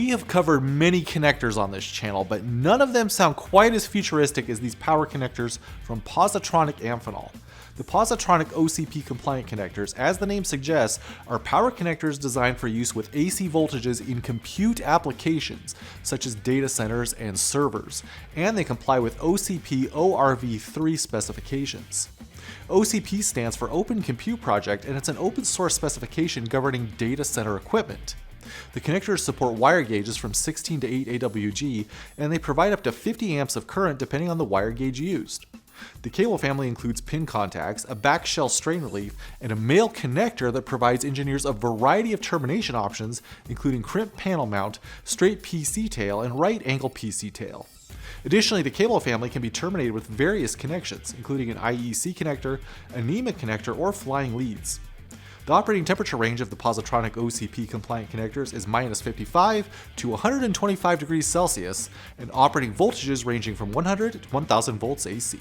We have covered many connectors on this channel, but none of them sound quite as futuristic as these power connectors from Positronic Amphenol. The Positronic OCP-Compliant connectors, as the name suggests, are power connectors designed for use with AC voltages in compute applications, such as data centers and servers, and they comply with OCP ORV3 specifications. OCP stands for Open Compute Project, and it's an open source specification governing data center equipment. The connectors support wire gauges from 16 to 8 AWG, and they provide up to 50 amps of current depending on the wire gauge used. The cable family includes pin contacts, a back shell strain relief, and a male connector that provides engineers a variety of termination options, including crimp panel mount, straight PC tail, and right angle PC tail. Additionally, the cable family can be terminated with various connections, including an IEC connector, a NEMA connector, or flying leads. The operating temperature range of the Positronic OCP-compliant connectors is -55 to 125 degrees Celsius, and operating voltages ranging from 100 to 1000 volts AC.